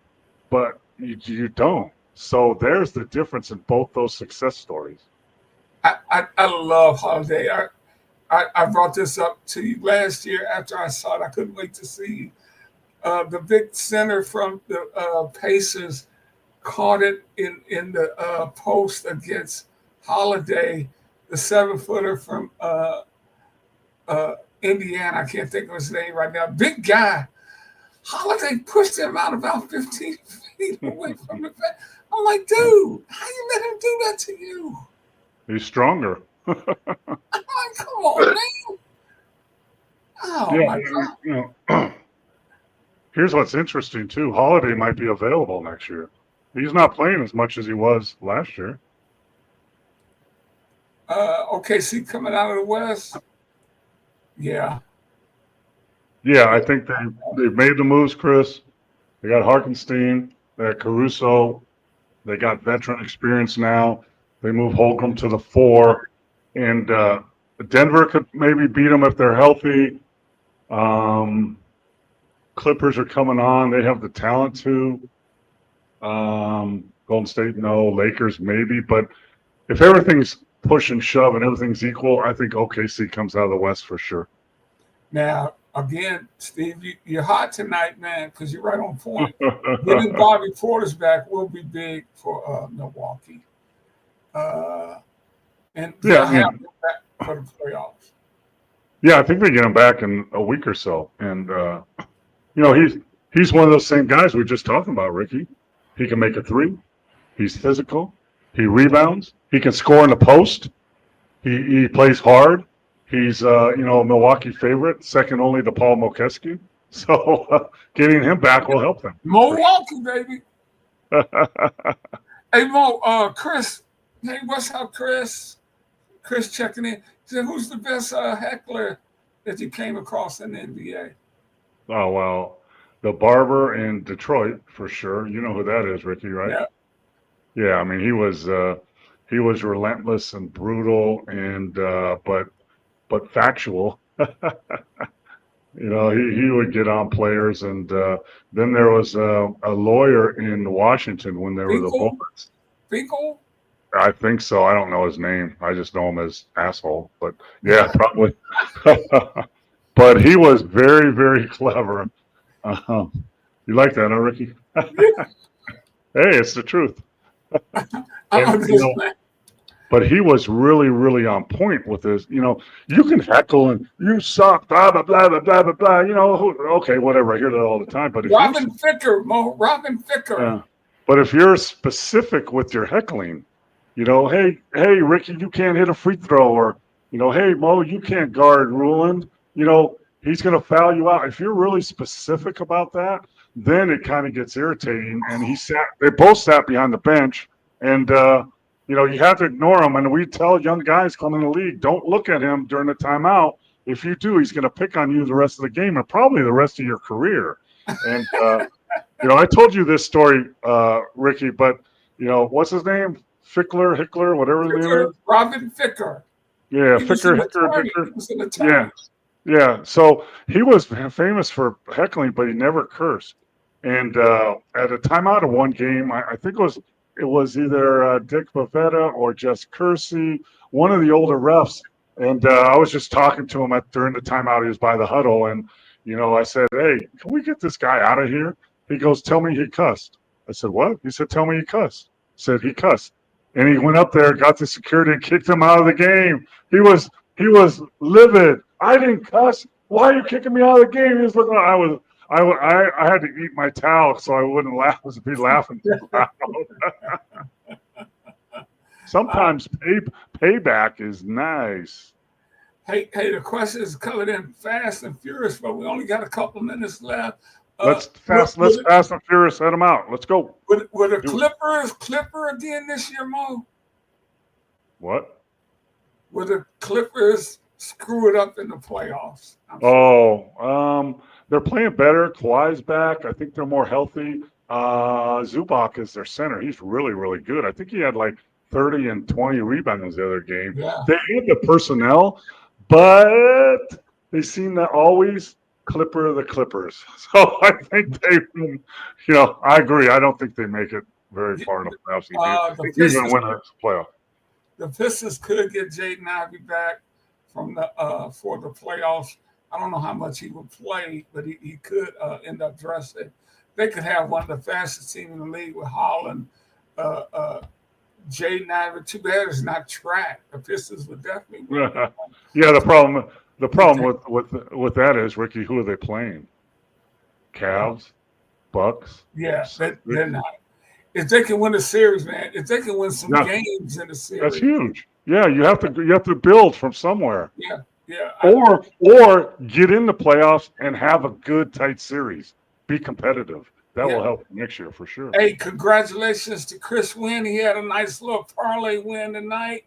But you don't. So there's the difference in both those success stories. I love Holiday. I brought this up to you last year after I saw it. I couldn't wait to see the big center from the Pacers caught it in the post against Holiday, the 7-footer from Indiana. I can't think of his name right now. Big guy. Holiday pushed him out about 15 feet away from the bench. I'm like, dude, how you let him do that to you? He's stronger. I'm like, come on, man. Oh, my God. Here's what's interesting, too. Holiday might be available next year. He's not playing as much as he was last year. OKC coming out of the West? Yeah. Yeah, I think they've made the moves, Chris. They got Harkenstein, they got Caruso, they got veteran experience now. They move Holmgren to the 4, and Denver could maybe beat them if they're healthy. Clippers are coming on. They have the talent to. Golden State, no. Lakers, maybe. But if everything's push and shove and everything's equal, I think OKC comes out of the West for sure. Now, again, Steve, you're hot tonight, man, because you're right on point. Getting Bobby Portis back will be big for Milwaukee. And they'll have him back for the playoffs. Yeah, I think they get him back in a week or so. And, he's one of those same guys we were just talking about, Ricky. He can make a 3. He's physical. He rebounds. He can score in the post. He plays hard. He's, a Milwaukee favorite, second only to Paul Mokeski. So getting him back will help them. Milwaukee, baby. Hey, Mo, Chris. Hey, what's up, Chris? Chris checking in. He said, who's the best heckler that you came across in the NBA? Oh, well, the Barber in Detroit, for sure. You know who that is, Ricky, right? Yeah. Yeah, I mean, he was relentless and brutal and but factual. You know, he would get on players, and then there was a lawyer in Washington when they were the Finkel? Bullets. Finkel? I think so. I don't know his name. I just know him as asshole. But yeah, probably. But he was very, very clever. Uh, you like that, huh, Ricky? Hey, it's the truth. I'm And just playing. but he was really, really on point with his. You can heckle and you suck, blah blah blah blah blah blah blah. Okay, whatever. I hear that all the time. But if you're Robin Ficker, Mo. Robin Ficker. but if you're specific with your heckling, hey, Ricky, you can't hit a free throw, or hey, Mo, you can't guard Ruland. He's going to foul you out. If you're really specific about that, then it kind of gets irritating. And they both sat behind the bench, and you have to ignore him. And we tell young guys coming in the league, don't look at him during the timeout. If you do, he's going to pick on you the rest of the game and probably the rest of your career. And I told you this story, Ricky, but what's his name? Hickler, whatever his name is. Robin Ficker. Yeah, He Ficker. He was an attorney. Yeah. So he was famous for heckling, but he never cursed. And at a timeout of one game, I think it was either Dick Bavetta or Jess Kersey, one of the older refs. And I was just talking to him during the timeout. He was by the huddle, and I said, "Hey, can we get this guy out of here?" He goes, "Tell me he cussed." I said, "What?" He said, "Tell me he cussed." I said, "He cussed." And he went up there, got the security, and kicked him out of the game. He was livid. "I didn't cuss. Why are you kicking me out of the game?" He was looking. I had to eat my towel so I wouldn't be laughing too loud. Sometimes payback is nice. Hey, the question is coming in fast and furious, but we only got a couple minutes left. Let's fast and furious head them out. Let's go. Were the Clippers Clipper again this year, Mo? What? Will the Clippers screw it up in the playoffs? They're playing better. Kawhi's back. I think they're more healthy. Zubac is their center. He's really, really good. I think he had like 30 and 20 rebounds the other game. Yeah. They have the personnel, but they seem to always Clipper the Clippers. So I think I agree. I don't think they make it very far in the playoffs. Even win a playoff. The Pistons could get Jaden Ivey back from for the playoffs. I don't know how much he would play, but he could end up dressing. They could have one of the fastest teams in the league with Holland, Jaden Ivey. Too bad it's not track. The Pistons would definitely win. Yeah, the problem with that is, Ricky, who are they playing? Cavs, Bucks. Yeah, they're not. If they can win a series, man, if they can win some games in the series, that's huge. Yeah, you have to build from somewhere. Yeah. Or get in the playoffs and have a good tight series. Be competitive. That will help next year for sure. Hey, congratulations to Chris Wynn. He had a nice little parlay win tonight.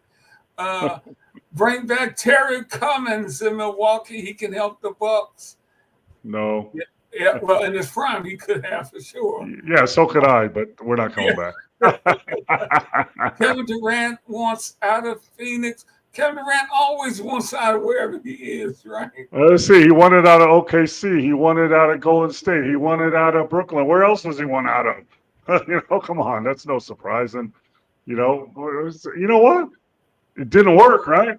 Bring back Terry Cummins in Milwaukee. He can help the Bucks. No. Yeah, well, in his prime, he could have for sure. Yeah, so could I, but we're not coming back. Kevin Durant wants out of Phoenix. Kevin Durant always wants out of wherever he is, right? Let's see. He wanted out of OKC. He wanted out of Golden State. He wanted out of Brooklyn. Where else does he want out of? Come on. That's no surprise. And, you know what? It didn't work, right?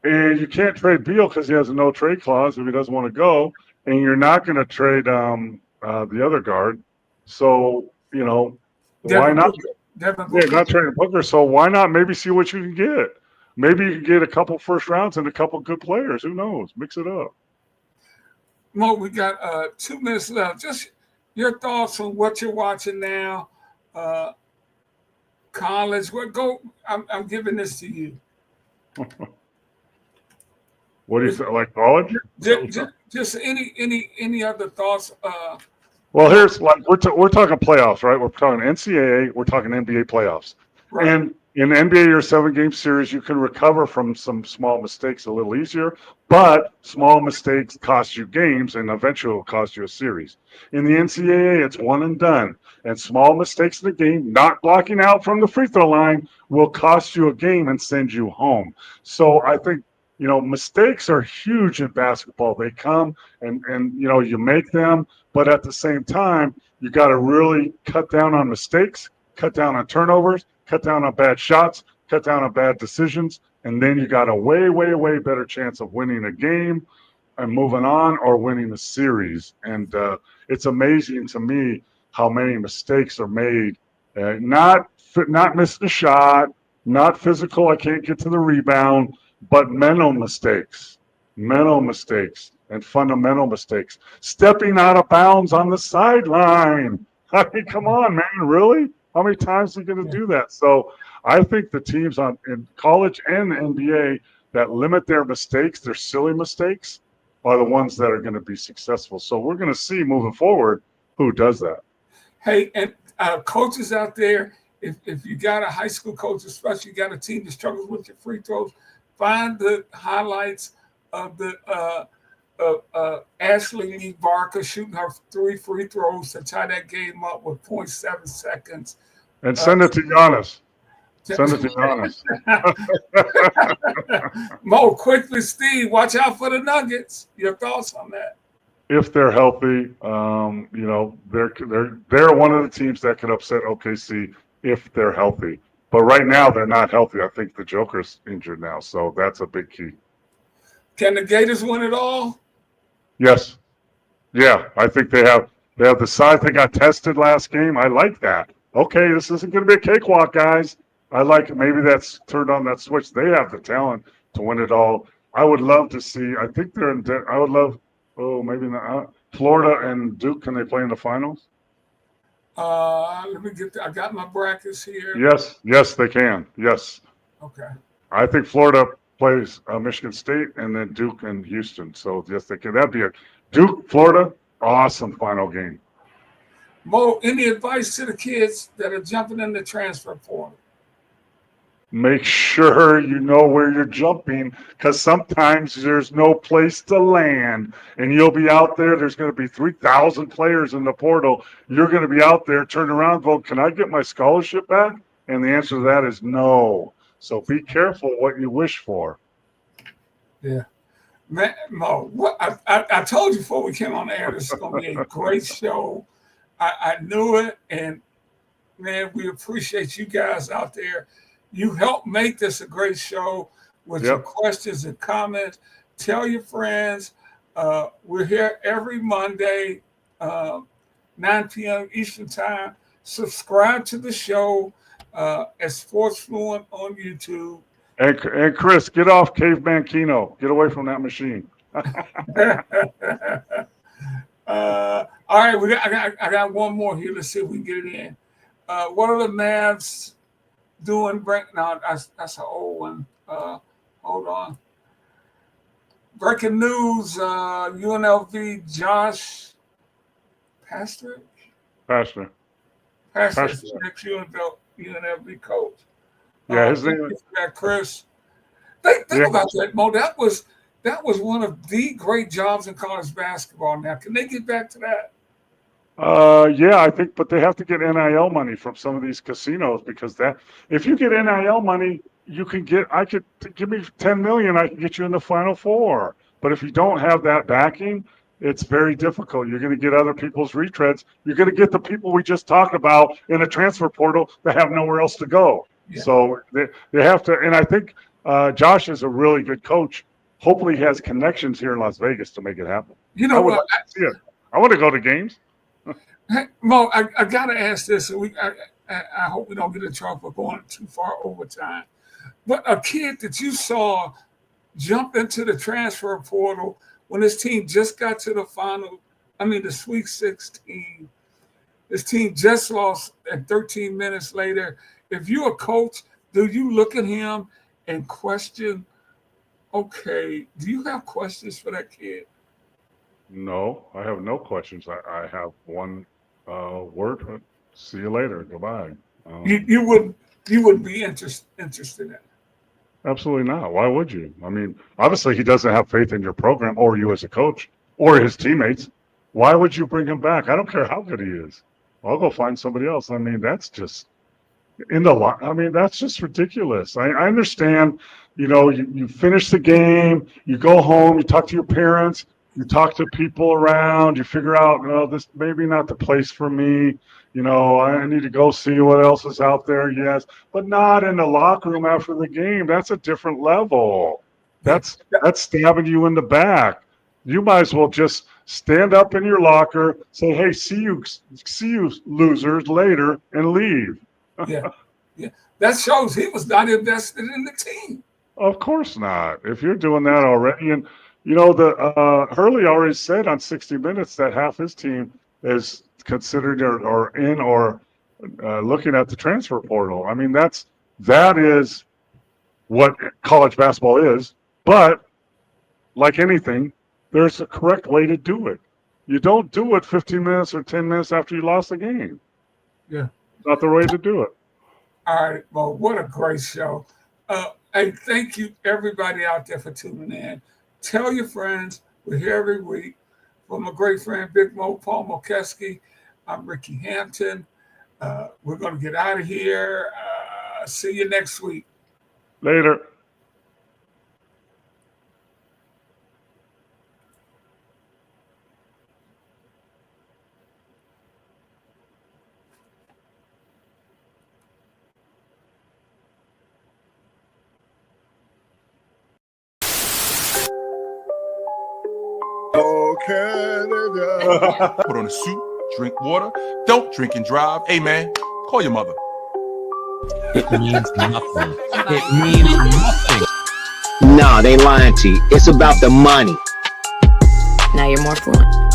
And you can't trade Beal because he has a no trade clause if he doesn't want to go. And you're not going to trade the other guard. So, why not? Not trading Booker. So why not maybe see what you can get? Maybe you can get a couple first rounds and a couple good players. Who knows? Mix it up. Mo, we got 2 minutes left. Just your thoughts on what you're watching now. College. I'm giving this to you. What do you think? Like college? Just any other thoughts? Well, here's like we're talking playoffs, right? We're talking NCAA. We're talking NBA playoffs. Right. And in NBA, your 7-game series, you can recover from some small mistakes a little easier, but small mistakes cost you games and eventually will cost you a series. In the NCAA, it's one and done. And small mistakes in the game, not blocking out from the free throw line, will cost you a game and send you home. So I think, mistakes are huge in basketball. They come and you make them, but at the same time, you got to really cut down on mistakes, cut down on turnovers, cut down on bad shots, cut down on bad decisions, and then you got a way, way, way better chance of winning a game and moving on or winning the series. And it's amazing to me how many mistakes are made. Not missing a shot, not physical, I can't get to the rebound, but mental mistakes, and fundamental mistakes. Stepping out of bounds on the sideline. I mean, come on, man, really? How many times are you going to do that? So I think the teams in college and the NBA that limit their mistakes, their silly mistakes, are the ones that are going to be successful. So we're going to see moving forward who does that. Hey, and coaches out there, if you got a high school coach, especially you got a team that struggles with your free throws, find the highlights of the Ashley Lee Barker shooting her 3 free throws to tie that game up with 0.7 seconds. And send it to Giannis. Send it to Giannis. Mo, quickly, Steve, watch out for the Nuggets. Your thoughts on that? If they're healthy, they're one of the teams that could upset OKC if they're healthy. But right now they're not healthy. I think the Joker's injured now, so that's a big key. Can the Gators win it all? Yes. Yeah, I think they have the size. They got tested last game. I like that. Okay, this isn't going to be a cakewalk, guys. I like it. Maybe that's turned on that switch. They have the talent to win it all. I would love to see. I think they're in. I would love. Oh, maybe not. Florida and Duke. Can they play in the finals? Let me get. I got my brackets here. Yes, they can. Yes. Okay. I think Florida plays Michigan State and then Duke and Houston. So yes, they can. That'd be a Duke, Florida, awesome final game. Mo, any advice to the kids that are jumping in the transfer portal? Make sure you know where you're jumping, because sometimes there's no place to land, and you'll be out there. There's going to be 3,000 players in the portal. You're going to be out there, turn around, go, can I get my scholarship back? And the answer to that is no. So be careful what you wish for. Yeah. Man, Mo, what I told you before we came on the air, this is going to be a great show. I knew it, and, man, we appreciate you guys out there. You helped make this a great show with your questions and comments. Tell your friends. We're here every Monday, 9 p.m. Eastern Time. Subscribe to the show at Sports Fluent on YouTube. And Chris, get off Caveman Keno. Get away from that machine. All right, I got one more here. Let's see if we can get it in. What are the Mavs doing? No, that's an old one. Hold on. Breaking news: UNLV Josh Pastor. Next UNLV coach. Yeah, his name. Chris. Think about that, Mo. That was one of the great jobs in college basketball. Now, can they get back to that? Yeah, I think, but they have to get NIL money from some of these casinos, because that if you get NIL money, you can get. Give me $10 million, I can get you in the Final Four. But if you don't have that backing, it's very difficult. You're going to get other people's retreads. You're going to get the people we just talked about in a transfer portal that have nowhere else to go. Yeah. So they have to, and I think Josh is a really good coach. Hopefully, he has connections here in Las Vegas to make it happen. You know what? I want to go to games. Hey, Mo, I got to ask this. I hope we don't get in trouble for going too far over time. But a kid that you saw jump into the transfer portal when his team just got to the Sweet 16, his team just lost, and 13 minutes later, if you're a coach, do you look at him and question, okay, do you have questions for that kid? No, I have no questions. I have one word. See you later. Goodbye. You wouldn't be interested in it. Absolutely not. Why would you? I mean, obviously he doesn't have faith in your program or you as a coach or his teammates. Why would you bring him back? I don't care how good he is. I'll go find somebody else. I mean, that's just, I mean, that's just ridiculous. I understand, you finish the game, you go home, you talk to your parents, you talk to people around, you figure out, this maybe not the place for me. I need to go see what else is out there. Yes, but not in the locker room after the game. That's a different level. That's stabbing you in the back. You might as well just stand up in your locker, say, "Hey, see you losers later," and leave. Yeah. That shows he was not invested in the team. Of course not. If you're doing that already, and the Hurley already said on 60 Minutes that half his team is considered or looking at the transfer portal. I mean, that is what college basketball is. But like anything, there's a correct way to do it. You don't do it 15 minutes or 10 minutes after you lost the game. Yeah. It's not the way to do it. All right. Well, what a great show. And thank you, everybody out there, for tuning in. Tell your friends. We're here every week. For my great friend, Big Mo, Paul Mokeski, I'm Ricky Hampton. We're going to get out of here. See you next week. Later. Oh, Canada. Put on a suit, drink water, don't drink and drive. Hey, man, call your mother. It means nothing. It means nothing. Nah, they lying to you. It's about the money. Now you're more fluent.